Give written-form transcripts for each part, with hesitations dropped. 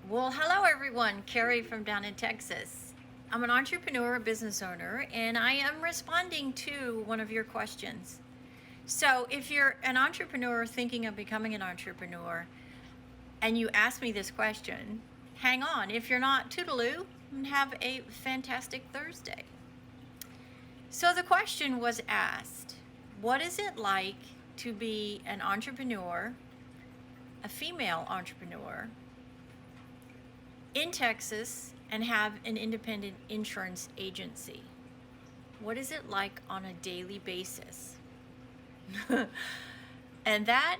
Well, hello everyone. Carrie from down in Texas. I'm an entrepreneur, a business owner, and I am responding to one of your questions. So, if you're an entrepreneur thinking of becoming an entrepreneur and you ask me this question, hang on. If you're not, toodaloo, and have a fantastic Thursday. So, the question was asked, what is it like to be an entrepreneur, a female entrepreneur, in Texas and have an independent insurance agency? What is it like on a daily basis? And that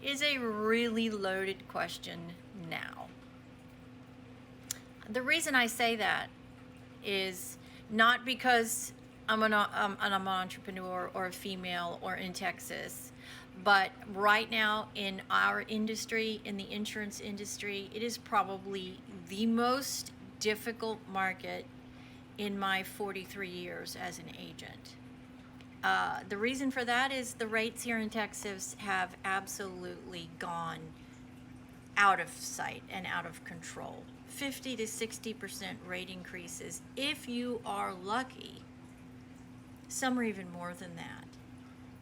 is a really loaded question now. The reason I say that is not because I'm an entrepreneur or a female or in Texas, but right now in our industry, in the insurance industry, it is probably the most difficult market in my 43 years as an agent. The reason for that is the rates here in Texas have absolutely gone out of sight and out of control. 50 to 60% rate increases if you are lucky. Some are even more than that.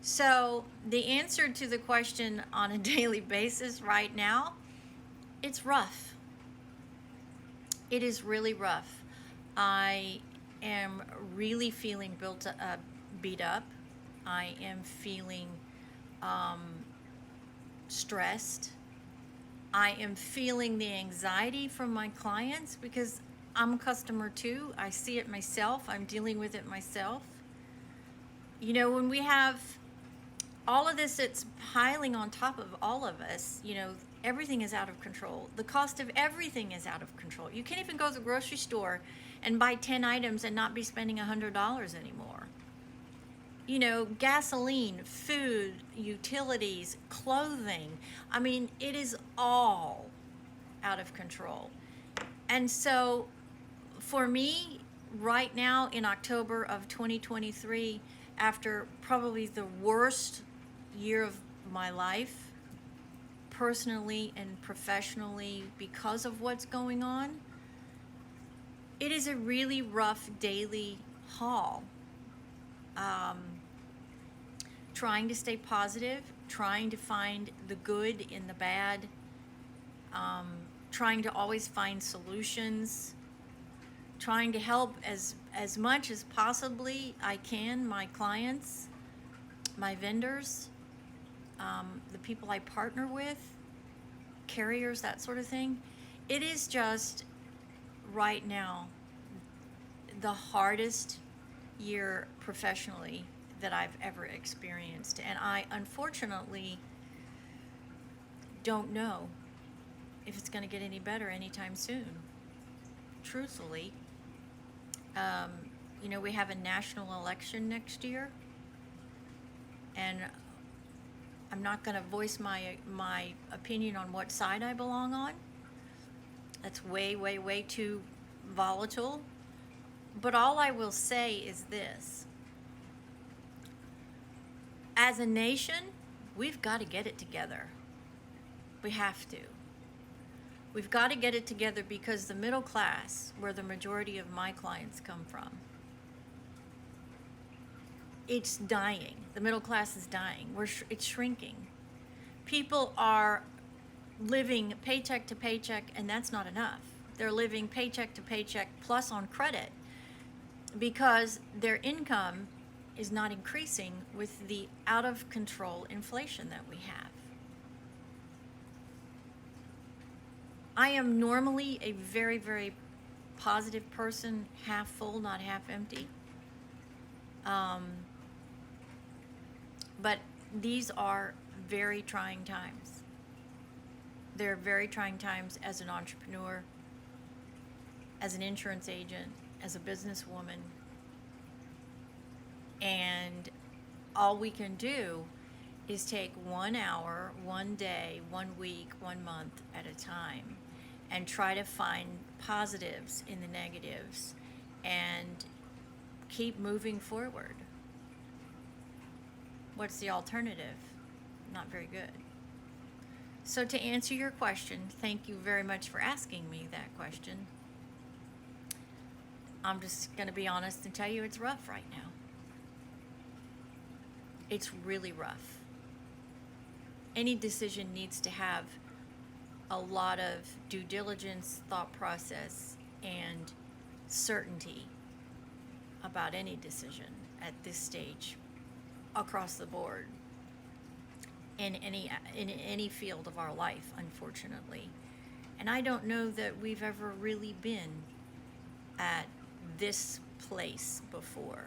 So, the answer to the question on a daily basis right now, it's rough. It is really rough. I am really feeling beat up. I am feeling stressed. I am feeling the anxiety from my clients because I'm a customer too. I see it myself. I'm dealing with it myself. You know, when we have all of this that's piling on top of all of us, everything is out of control. The cost of everything is out of control. You can't even go to the grocery store and buy 10 items and not be spending $100 anymore. Gasoline, food, utilities, clothing. I mean, it is all out of control. And so for me, right now in October of 2023, after probably the worst year of my life, personally and professionally, because of what's going on, it is a really rough daily haul. Trying to stay positive, trying to find the good in the bad, trying to always find solutions, trying to help as much as possibly I can my clients, my vendors, the people I partner with, carriers, that sort of thing. It is just right now the hardest year professionally that I've ever experienced. And I unfortunately don't know if it's going to get any better anytime soon. Truthfully, we have a national election next year, and I'm not going to voice my opinion on what side I belong on. That's way, way, way too volatile. But all I will say is this. As a nation, we've got to get it together. We have to. We've got to get it together because the middle class, where the majority of my clients come from, it's dying. The middle class is dying. It's shrinking. People are living paycheck to paycheck, and that's not enough. They're living paycheck to paycheck plus on credit because their income is not increasing with the out of control inflation that we have. I am normally a very, very positive person, half full, not half empty. But these are very trying times. They're very trying times as an entrepreneur, as an insurance agent, as a businesswoman. And all we can do is take 1 hour, 1 day, 1 week, 1 month at a time and try to find positives in the negatives and keep moving forward. What's the alternative? Not very good. So, to answer your question, thank you very much for asking me that question. I'm just going to be honest and tell you it's rough right now. It's really rough. Any decision needs to have a lot of due diligence, thought process, and certainty about any decision at this stage across the board in any field of our life, unfortunately. And I don't know that we've ever really been at this place before.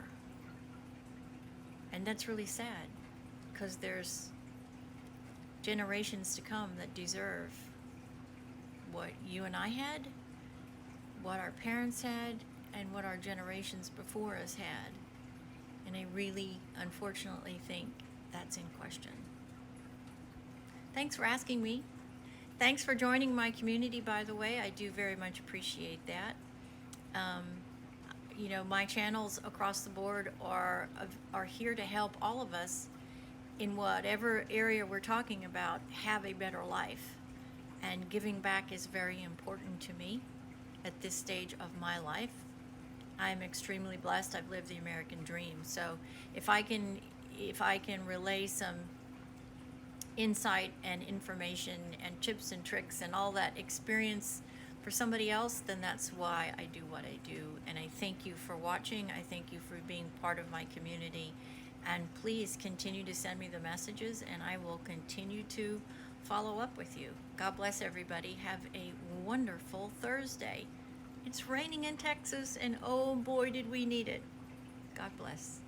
And that's really sad, because there's generations to come that deserve what you and I had, what our parents had, and what our generations before us had. And I really, unfortunately, think that's in question. Thanks for asking me. Thanks for joining my community, by the way. I do very much appreciate that. You know, my channels across the board are here to help all of us in whatever area we're talking about have a better life. And giving back is very important to me at this stage of my life. I'm extremely blessed. I've lived the American dream. So if I can relay some insight and information and tips and tricks and all that experience for somebody else, then that's why I do what I do. And I thank you for watching. I thank you for being part of my community. And please continue to send me the messages, and I will continue to follow up with you. God bless everybody. Have a wonderful Thursday. It's raining in Texas, and oh boy, did we need it. God bless.